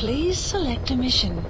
Please select a mission.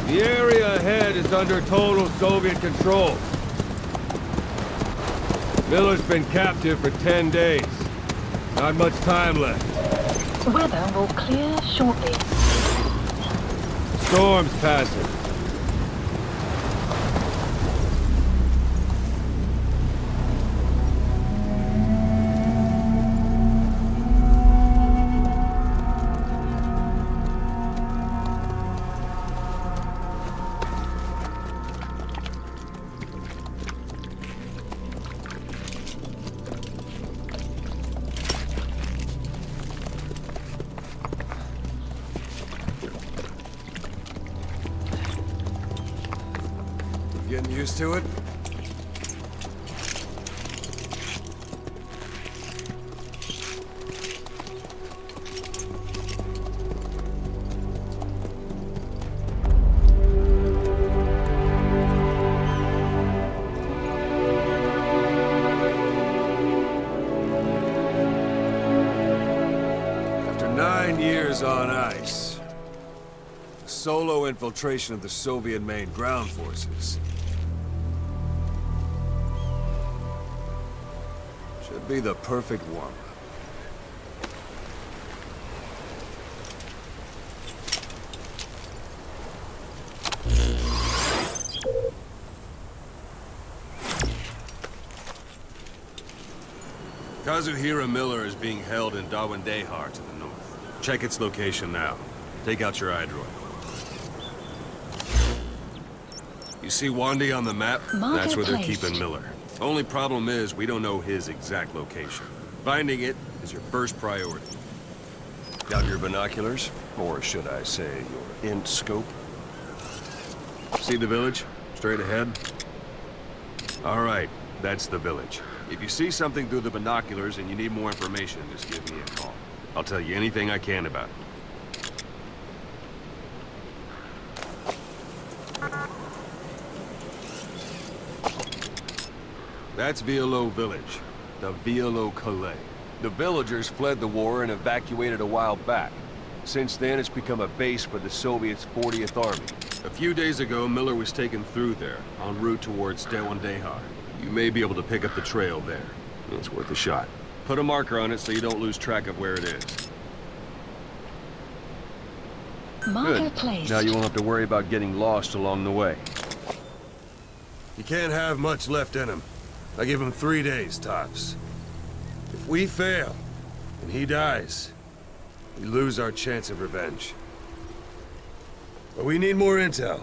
The area ahead is under total Soviet control. Miller's been captive for 10 days. Not much time left. Weather will clear shortly. Storm's passing. Getting used to it? After 9 years on ice, solo infiltration of the Soviet main ground forces should be the perfect warm-up. Kazuhira Miller is being held in Dahwandehar to the north. Check its location now. Take out your iDroid. You see Wandy on the map? That's where they're keeping Miller. Only problem is, we don't know his exact location. Finding it is your first priority. Got your binoculars? Or should I say, your int scope? See the village? Straight ahead? All right, that's the village. If you see something through the binoculars and you need more information, just give me a call. I'll tell you anything I can about it. That's Violo Village, the Violo Calais. The villagers fled the war and evacuated a while back. Since then, it's become a base for the Soviets' 40th Army. A few days ago, Miller was taken through there, en route towards Dahwandehar. You may be able to pick up the trail there. It's worth a shot. Put a marker on it so you don't lose track of where it is. Marker placed. Now you won't have to worry about getting lost along the way. You can't have much left in him. I give him 3 days, tops. If we fail, and he dies, we lose our chance of revenge. But we need more intel.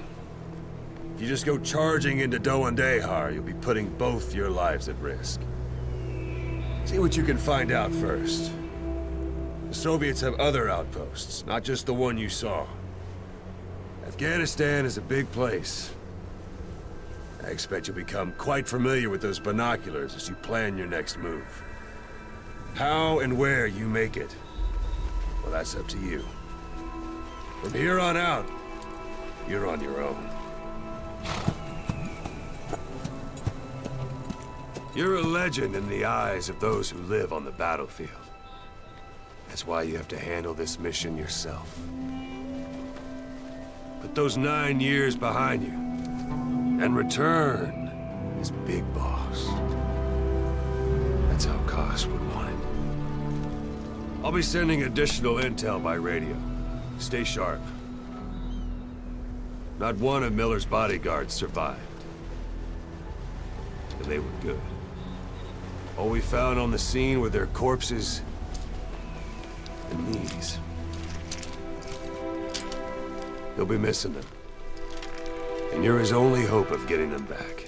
If you just go charging into Doandehar, you'll be putting both your lives at risk. See what you can find out first. The Soviets have other outposts, not just the one you saw. Afghanistan is a big place. I expect you'll become quite familiar with those binoculars as you plan your next move. How and where you make it, well, that's up to you. From here on out, you're on your own. You're a legend in the eyes of those who live on the battlefield. That's why you have to handle this mission yourself. Put those 9 years behind you, and return as Big Boss. That's how Koss would want it. I'll be sending additional intel by radio. Stay sharp. Not one of Miller's bodyguards survived. And they were good. All we found on the scene were their corpses and knees. They'll be missing them. And you're his only hope of getting them back.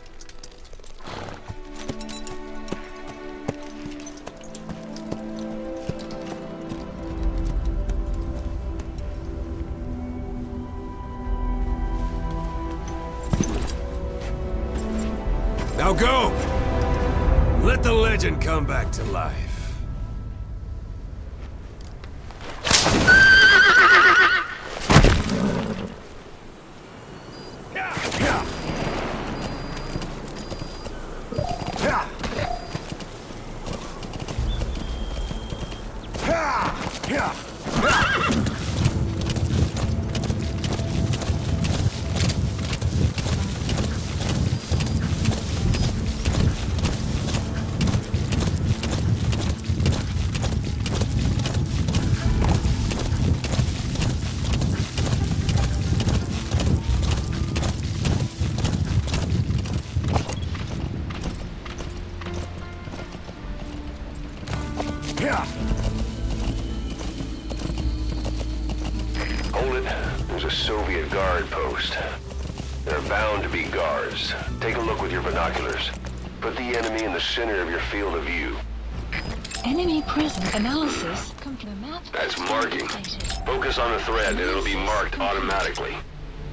Now go! Let the legend come back to life. Hold it. There's a Soviet guard post. There are bound to be guards. Take a look with your binoculars. Put the enemy in the center of your field of view. Enemy presence analysis. Come to the map. That's marking. Focus on a thread and it'll be marked automatically.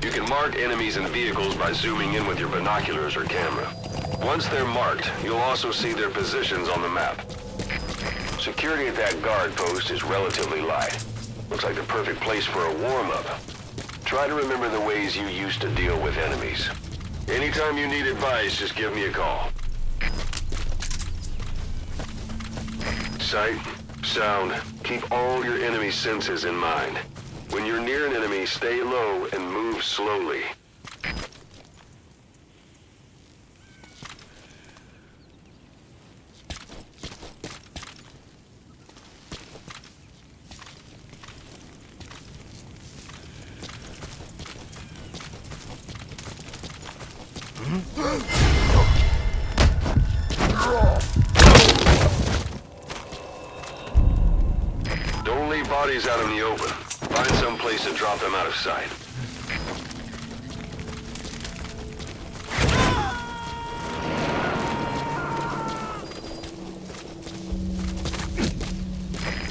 You can mark enemies and vehicles by zooming in with your binoculars or camera. Once they're marked, you'll also see their positions on the map. Security at that guard post is relatively light. Looks like the perfect place for a warm-up. Try to remember the ways you used to deal with enemies. Anytime you need advice, just give me a call. Sight, sound, keep all your enemy senses in mind. When you're near an enemy, stay low and move slowly. Don't leave bodies out in the open. Find some place to drop them out of sight.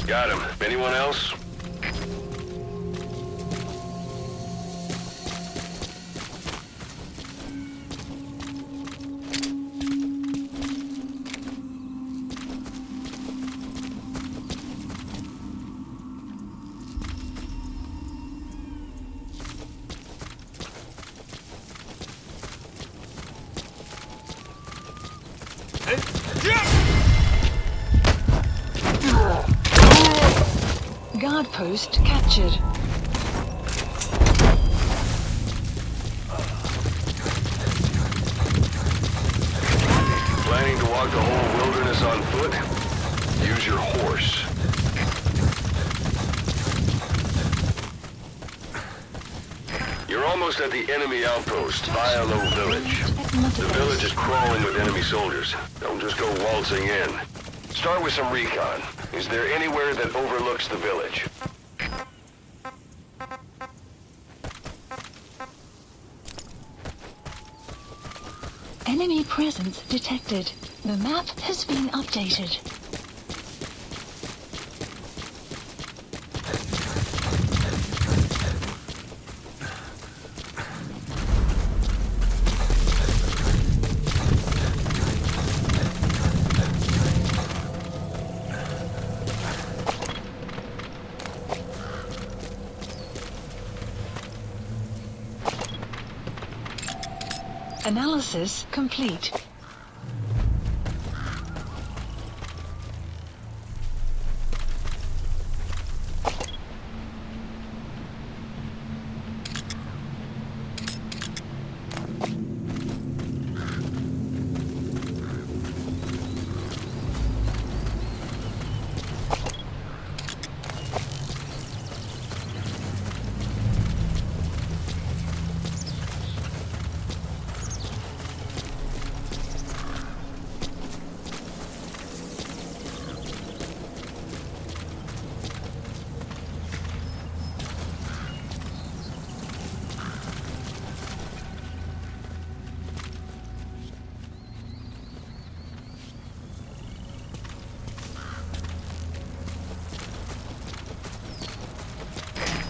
Got him. Anyone else? Guard post captured. Planning to walk the whole wilderness on foot? Use your horse. You're almost at the enemy outpost, Violo Village. The village is crawling with enemy soldiers. Don't just go waltzing in. Start with some recon. Is there anywhere that overlooks the village? presence detected. The map has been updated. Analysis complete.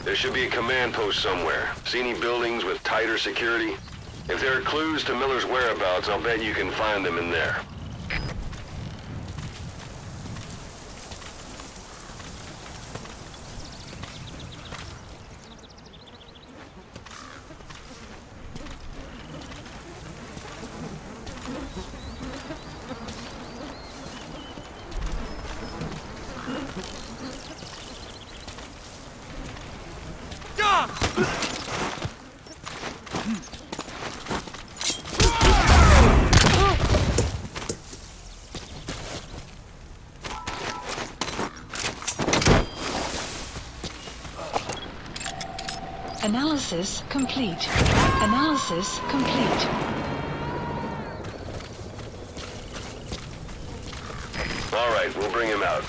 There should be a command post somewhere. See any buildings with tighter security? If there are clues to Miller's whereabouts, I'll bet you can find them in there. Analysis complete. Analysis complete. All right, we'll bring him out.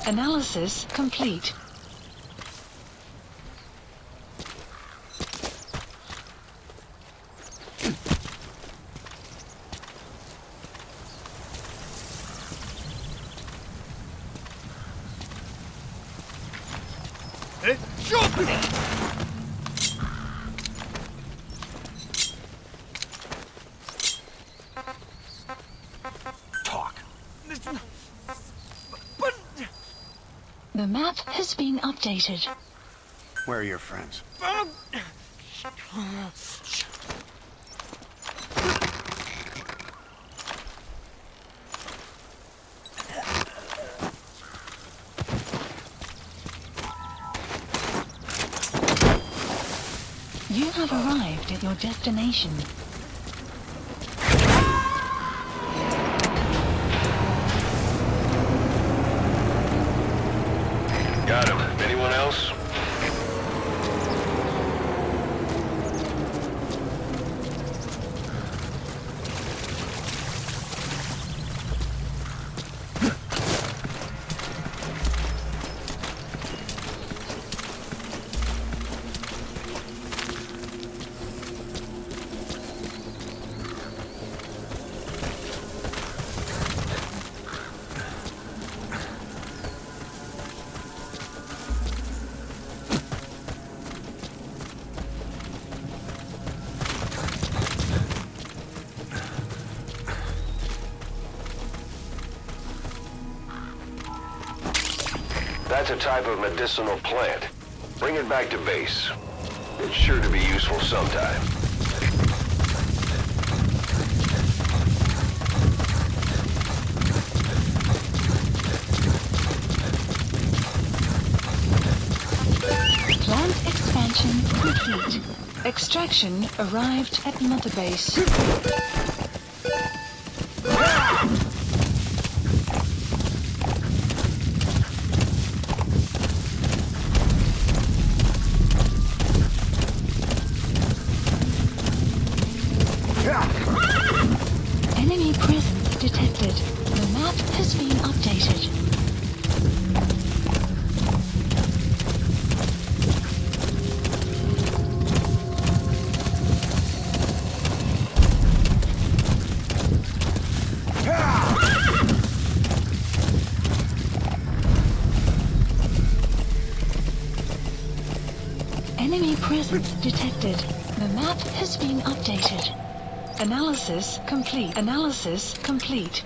Analysis complete. The map has been updated. Where are your friends? You have arrived at your destination. Got him. Anyone else? That's a type of medicinal plant. Bring it back to base. It's sure to be useful sometime. Plant expansion complete. Extraction arrived at Mother Base. Enemy presence detected. The map has been updated. Analysis complete. Analysis complete.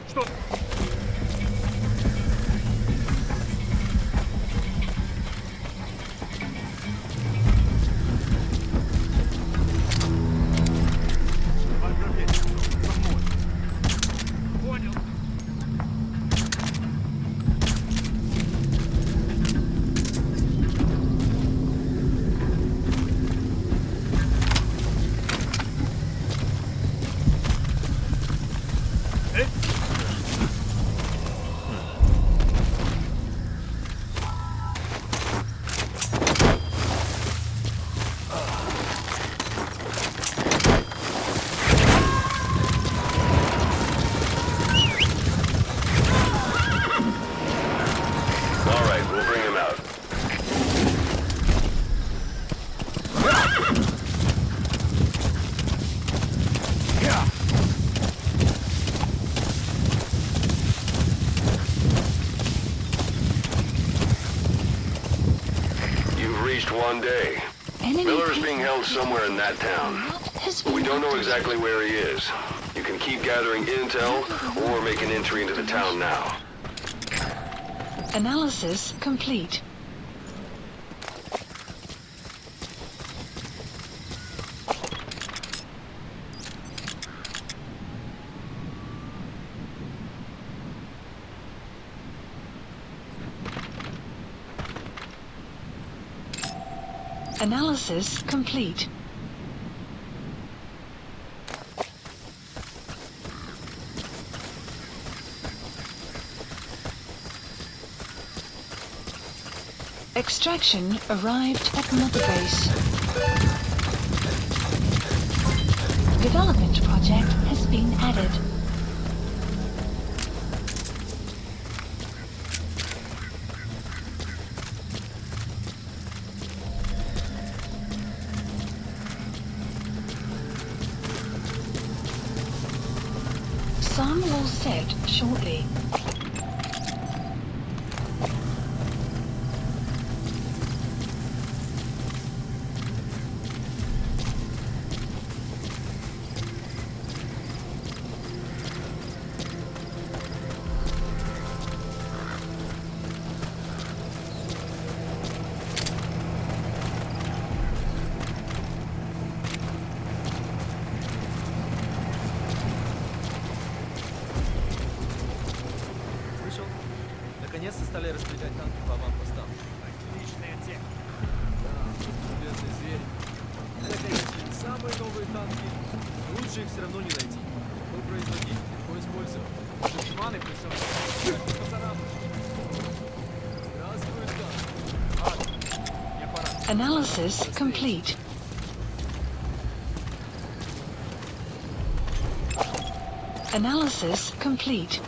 All right, we'll bring him out. You've reached one day. Enemy Miller's being held presence somewhere in that detected. town. The map has But we been don't know updated. exactly where he is. You can keep gathering intel or make an entry into the town now. Analysis complete. Analysis complete. Extraction arrived at Mother Base. Development project has been added. Sun will set shortly. Слышал? Наконец-то стали распределять танки по аванпостам. Отличная тема. Да, железный зверь. Это, конечно, не самые новые танки, но лучше их все равно не найти. Какой производитель, какой использовать. Душманы присутствуют. Как пацанам. Здравствуй, танк. Ладно, мне пора. Analysis complete. Analysis complete.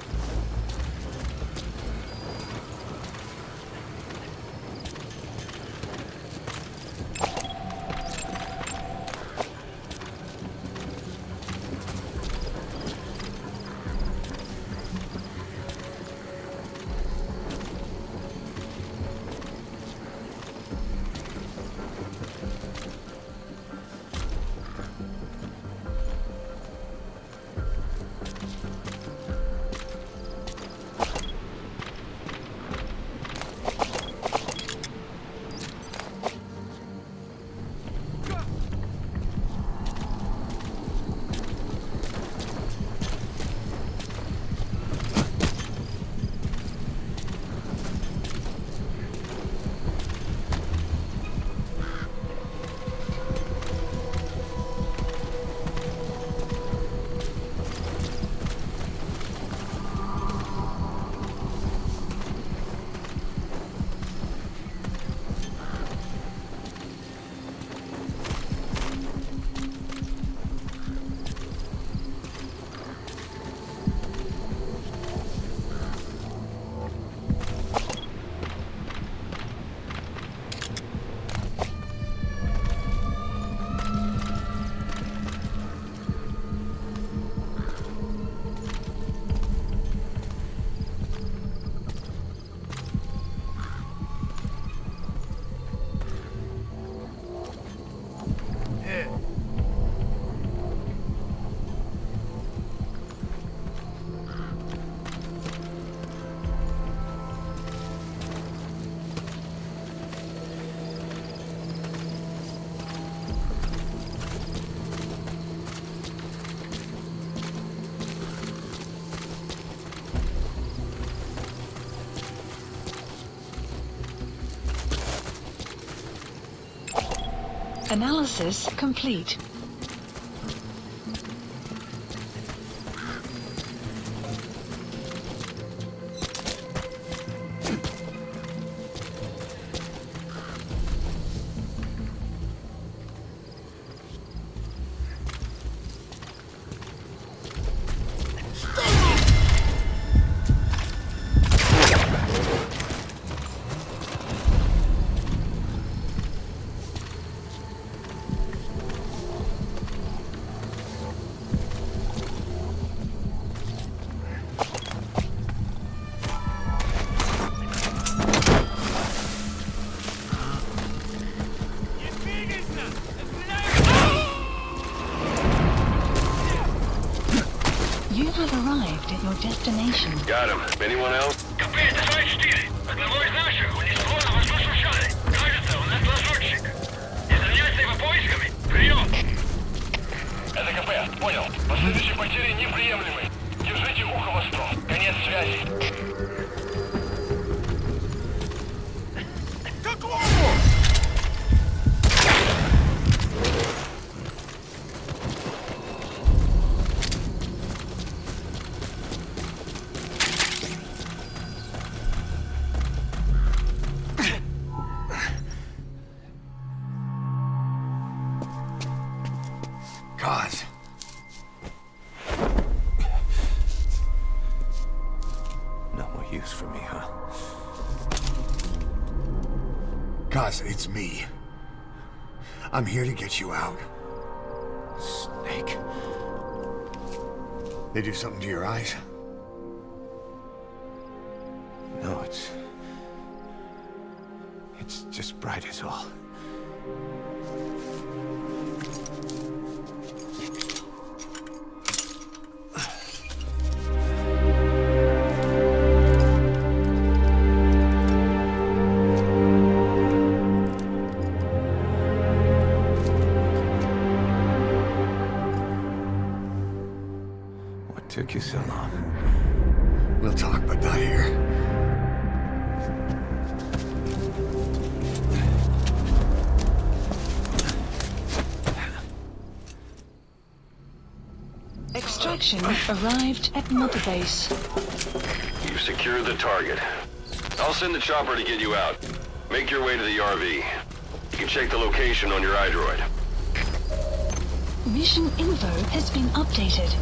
Analysis complete. You have arrived at your destination. Got him. Anyone else? Это КП, понял. Последующие потери неприемлемы. Держите ухо востро. Конец связи. Cause. No more use for me, huh? Cause, it's me. I'm here to get you out. Snake. They do something to your eyes? No, it's just bright as all. What took you so long? We'll talk, but not here. Extraction arrived at Mother Base. You've secured the target. I'll send the chopper to get you out. Make your way to the RV. You can check the location on your iDroid. Mission info has been updated.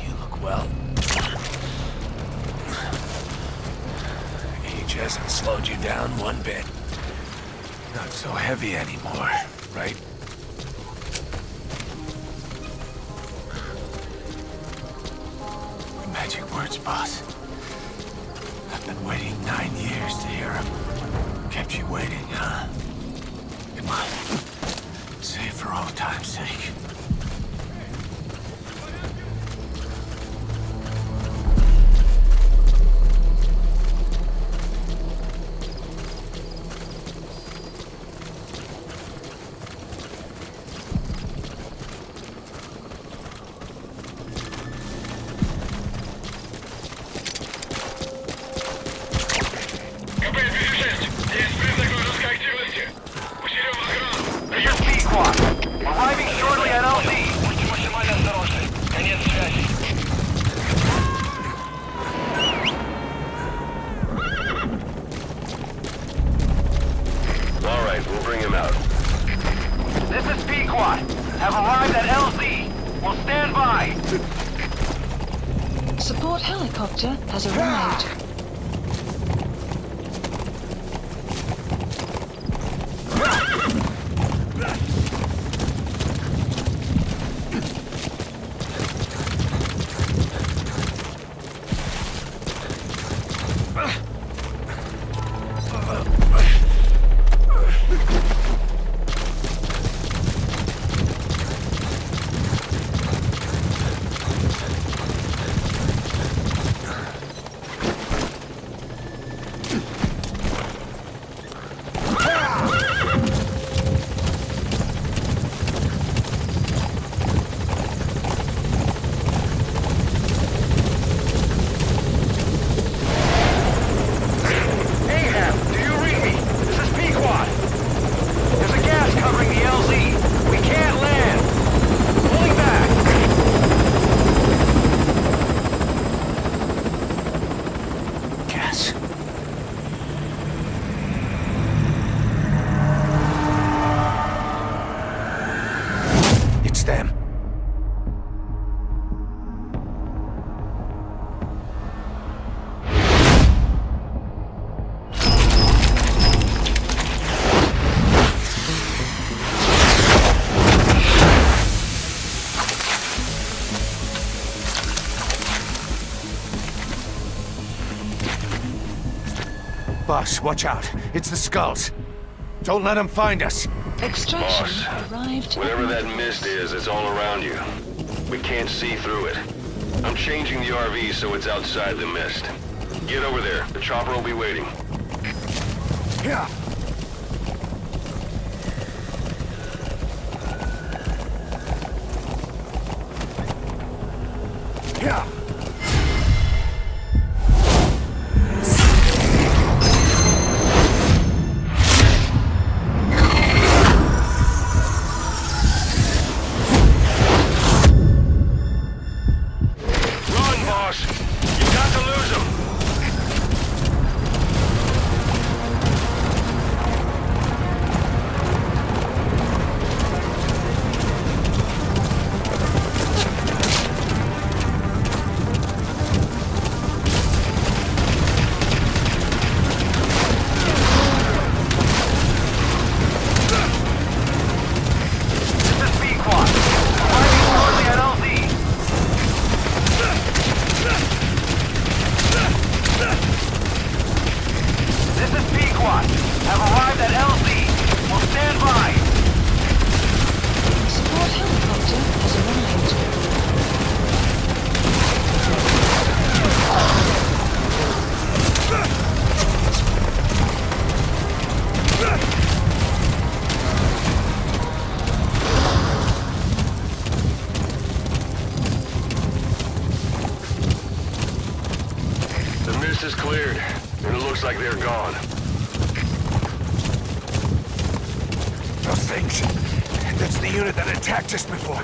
You look well. Age hasn't slowed you down one bit. Not so heavy anymore, right? Magic words, boss. I've been waiting 9 years to hear them. Kept you waiting, huh? Come on. Say it for old time's sake. Arriving shortly at LZ. Будьте максимально осторожны. Конец связи. All right, we'll bring him out. This is Pequot. Have arrived at LZ. We'll stand by. Support helicopter has arrived. Boss, watch out. It's the skulls. Don't let them find us. Extraction Boss, arrived. whatever that mist is, it's all around you. We can't see through it. I'm changing the RV so it's outside the mist. Get over there. The chopper will be waiting. Yeah. Yeah. Run, boss! You got to lose him! Support helicopter has arrived. The mist is cleared, and it looks like they're gone. Those things. That's the unit that attacked us before.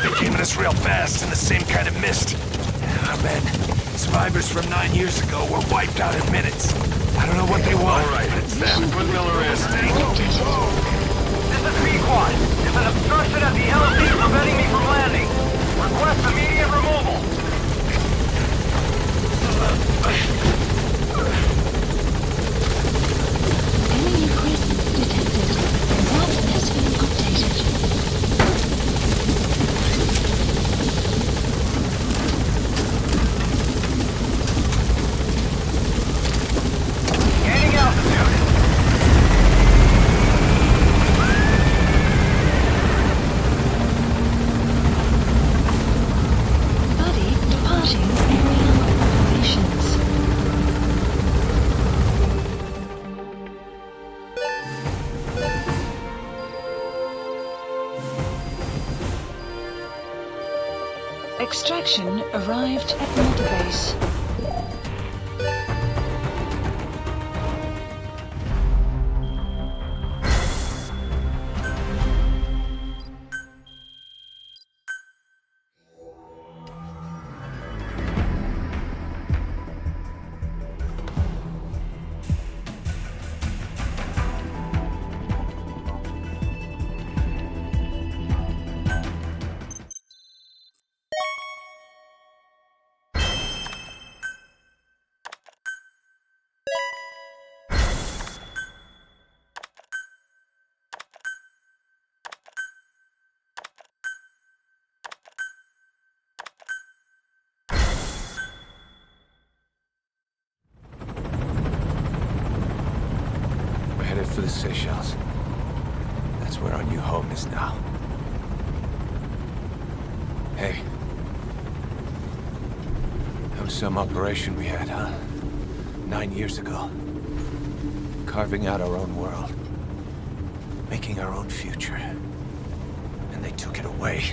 They came at us real fast in the same kind of mist. Our men, survivors from 9 years ago, were wiped out in minutes. I don't know what they want, All right, but it's them. we put Miller in. This is Pequod. There's an obstruction at the LZ preventing me from landing. Request immediate removal. Enemy equipment detected. The map has been updated. Gaining altitude. Buddy departing area operations. Extraction arrived at Mother Base. We're headed for the Seychelles. That's where our new home is now. Hey. That was some operation we had, huh? 9 years ago. Carving out our own world. Making our own future. And they took it away.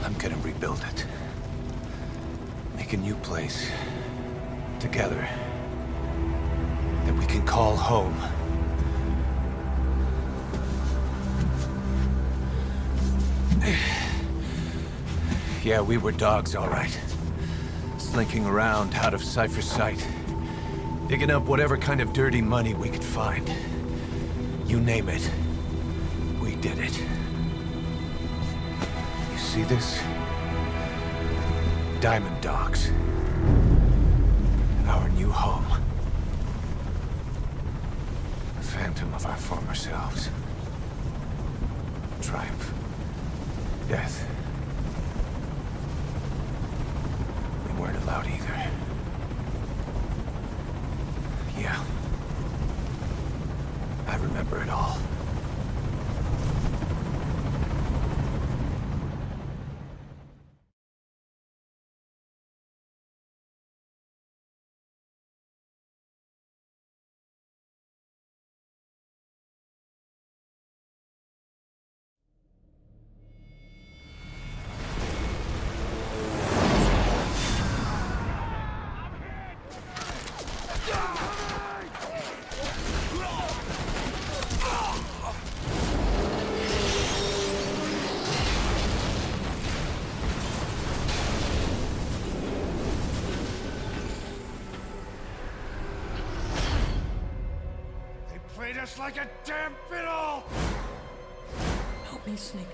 I'm gonna rebuild it. Make a new place. Together. That we can call home. Yeah, we were dogs, all right. Slinking around out of Cypher's sight. Digging up whatever kind of dirty money we could find. You name it. We did it. You see this? Diamond Dogs. Our new home. phantom of our former selves. Triumph. Death. We weren't allowed either. Yeah. I remember it all. Played us like a damn fiddle! Help me, Snake.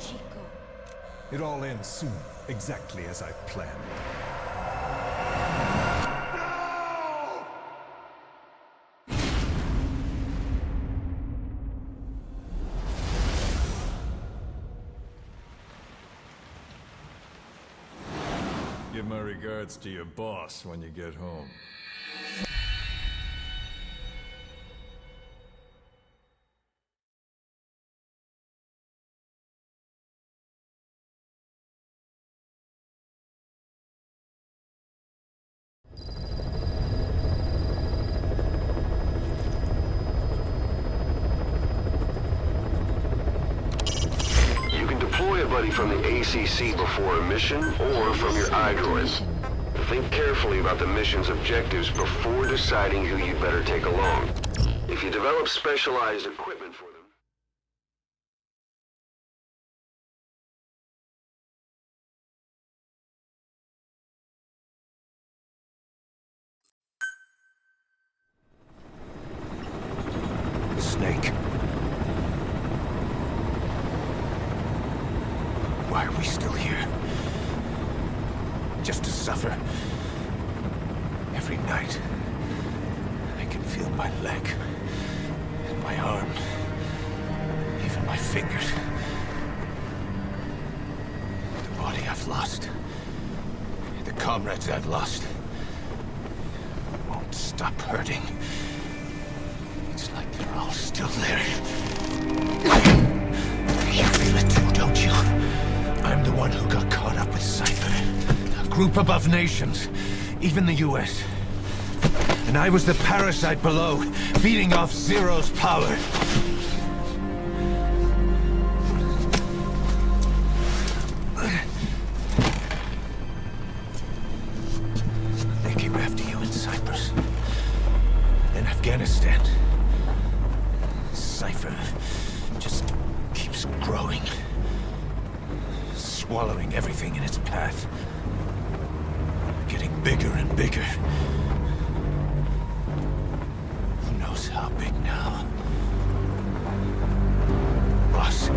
Chico. It all ends soon, exactly as I've planned. Give my regards to your boss when you get home. Deploy a buddy from the ACC before a mission, or from your iDroid. Think carefully about the mission's objectives before deciding who you'd better take along. If you develop specialized equipment for them... Snake. Why are we still here? Just to suffer. Every night, I can feel my leg, and my arm, even my fingers. The body I've lost, the comrades I've lost, won't stop hurting. It's like they're all still there. You feel it too, don't you? I'm the one who got caught up with Cypher. A group above nations, even the US. And I was the parasite below, feeding off Zero's power. They came after you in Cyprus. In Afghanistan. Cypher just keeps growing. Swallowing everything in its path. Getting bigger and bigger. Who knows how big now? Boss.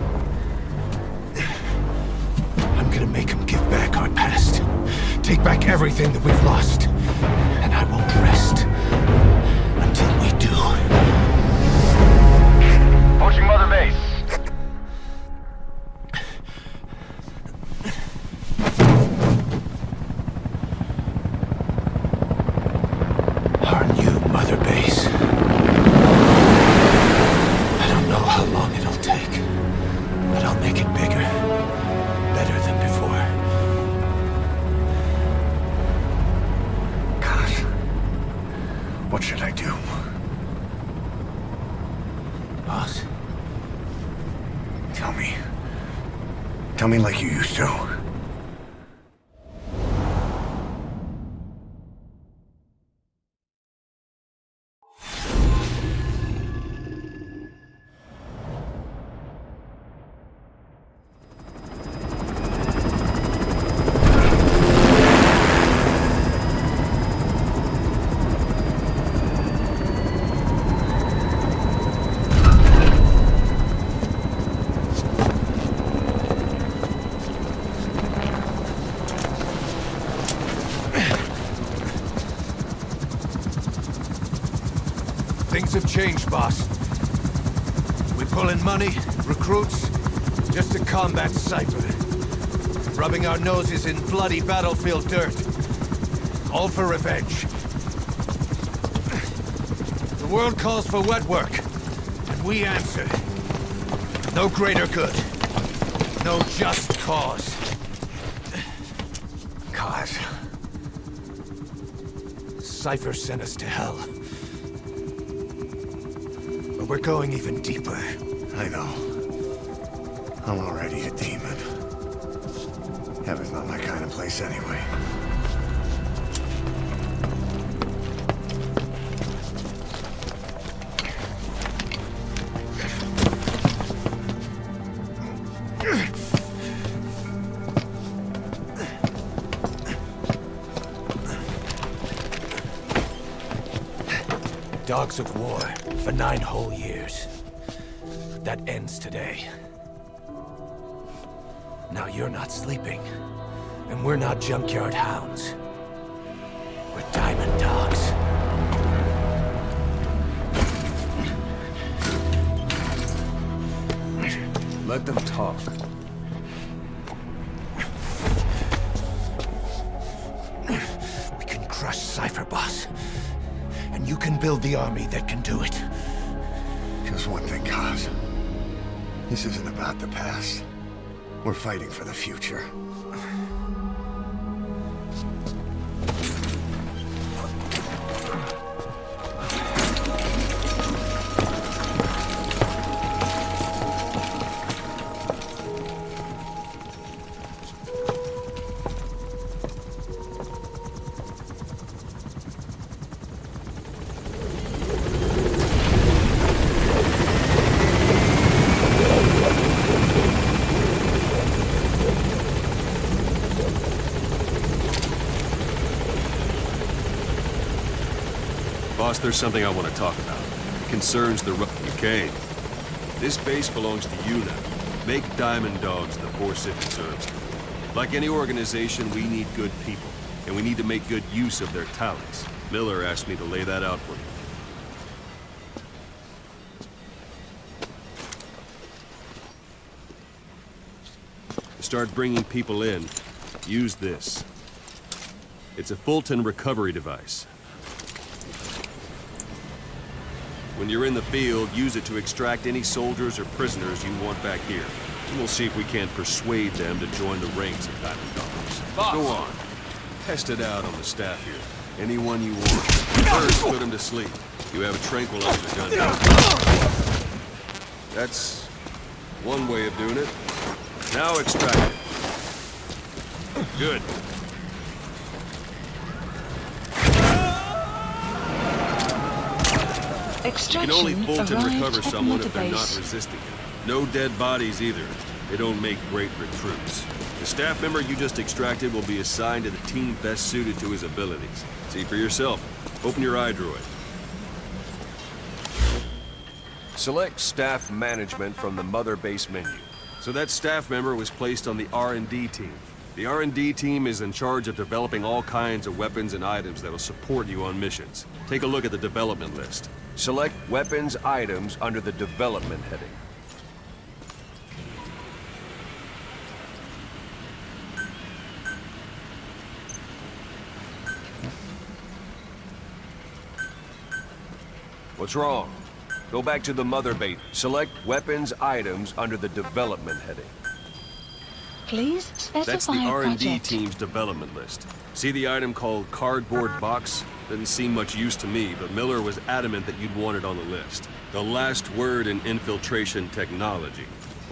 I'm gonna make him give back our past. Take back everything that we've lost. And I won't rest until we do. Approaching Mother Base. Our new Mother Base. I don't know how long it'll take, but I'll make it bigger. Better than before. God. What should I do? Boss? Tell me. Tell me like you used to. changed, boss. We pull in money, recruits, just to combat Cypher. Rubbing our noses in bloody battlefield dirt. All for revenge. The world calls for wet work, and we answer. No greater good. No just cause. Cause. Cypher sent us to hell. But we're going even deeper. I know. I'm already a demon. Heaven's not my kind of place anyway. Dogs of war for 9 whole years. That ends today. Now you're not sleeping, and we're not junkyard hounds. We're diamond dogs. Let them talk. We can crush Cypher, boss. And you can build the army that can do it. Just one thing, Kaz. This isn't about the past. We're fighting for the future. Boss, there's something I want to talk about. It concerns the UK. This base belongs to you now. Make Diamond Dogs the force it deserves. Like any organization, we need good people, and we need to make good use of their talents. Miller asked me to lay that out for you. To start bringing people in, use this. It's a Fulton recovery device. When you're in the field, use it to extract any soldiers or prisoners you want back here. And we'll see if we can't persuade them to join the ranks of Diamond Dogs. Boss. Go on. Test it out on the staff here. Anyone you want. First, put them to sleep. You have a tranquilizer gun. That's one way of doing it. Now extract it. Good. You can only Fulton recover someone if they're not resisting it. No dead bodies either. They don't make great recruits. The staff member you just extracted will be assigned to the team best suited to his abilities. See for yourself. Open your iDroid. Select staff management from the mother base menu. So that staff member was placed on the R&D team. The R&D team is in charge of developing all kinds of weapons and items that'll support you on missions. Take a look at the development list. Select weapons items under the development heading. What's wrong? Go back to the mother base. Select weapons items under the development heading. Please specify That's the R&D project. team's development list. See the item called cardboard box? Didn't seem much use to me, but Miller was adamant that you'd want it on the list. The last word in infiltration technology,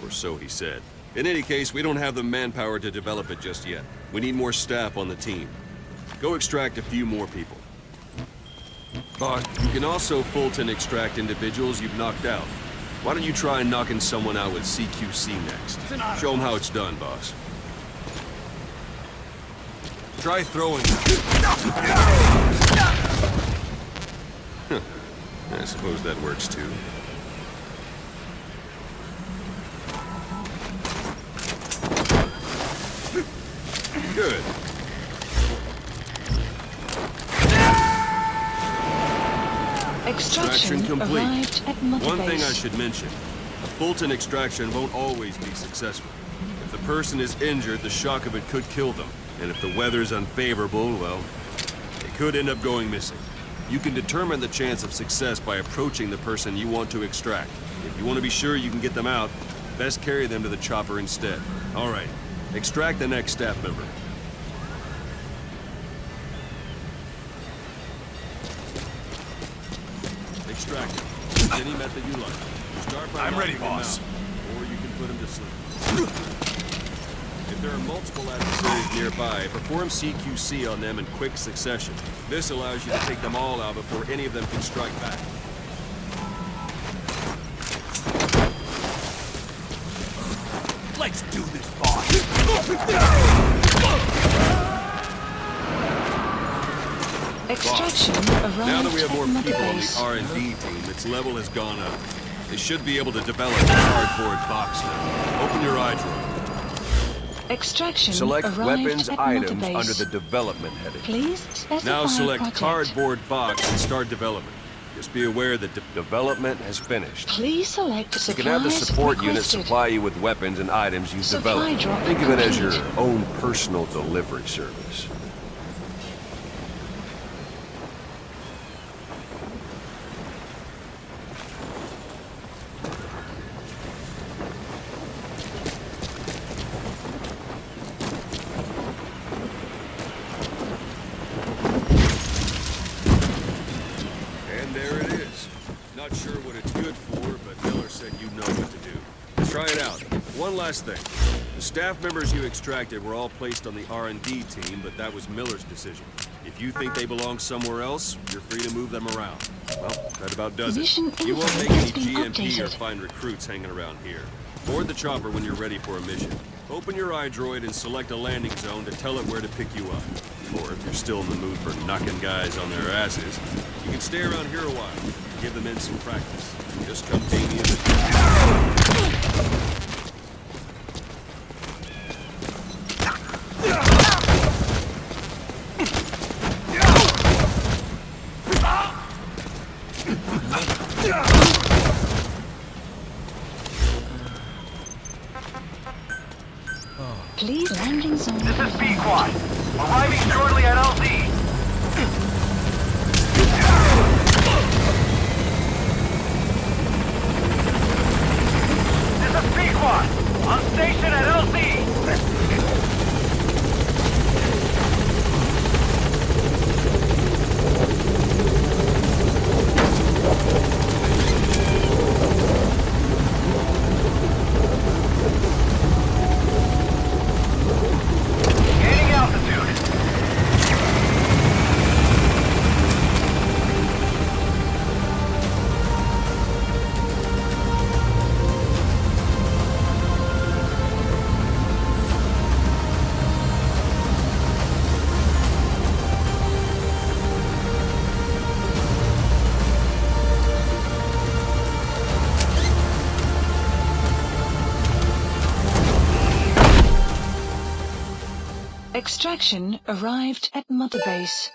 or so he said. In any case, we don't have the manpower to develop it just yet. We need more staff on the team. Go extract a few more people. But you can also Fulton extract individuals you've knocked out. Why don't you try knocking someone out with CQC next? Show them how it's done, boss. Try throwing I suppose that works too. Good. Extraction Extraction complete. arrived at Mother One thing I Base. should mention. A Fulton extraction won't always be successful. If the person is injured, the shock of it could kill them. And if the weather's unfavorable, well, they could end up going missing. You can determine the chance of success by approaching the person you want to extract. If you want to be sure you can get them out, best carry them to the chopper instead. All right, extract the next staff member. Extract him. Use any method you like. Start by I'm ready, knocking him boss. out, or you can put him to sleep. If there are multiple adversaries nearby, perform CQC on them in quick succession. This allows you to take them all out before any of them can strike back. Let's do this, boss. Extraction arrived Now that we have more at Mother people on the Base. R&D team, its level has gone up. They should be able to develop a cardboard box now. Open your eye drawer. Extraction Select arrived weapons at items Mother Base. under the development heading. Please specify Now select project. cardboard box and start development. Just be aware that development has finished. Please select You supplies can have the support unit requested. supply you with weapons and items you've Supply developed. drop Think of it as your complete. own personal delivery service. And there it is. Not sure what it's good for, but Miller said you know what to do. Try it out. One last thing. The staff members you extracted were all placed on the R&D team, but that was Miller's decision. If you think they belong somewhere else, you're free to move them around. Well, that about does Mission it. You won't info make any has been GMP or updated. find recruits hanging around here. Board the chopper when you're ready for a mission. Open your iDroid and select a landing zone to tell it where to pick you up. Or if you're still in the mood for knocking guys on their asses, you can stay around here a while. Give the men some practice. Just come pay me a visit. Please landing zone. This is B-Quad. Arriving shortly at LZ. This is B-Quad. On station at LZ. Gaining altitude. Extraction arrived at Mother Base.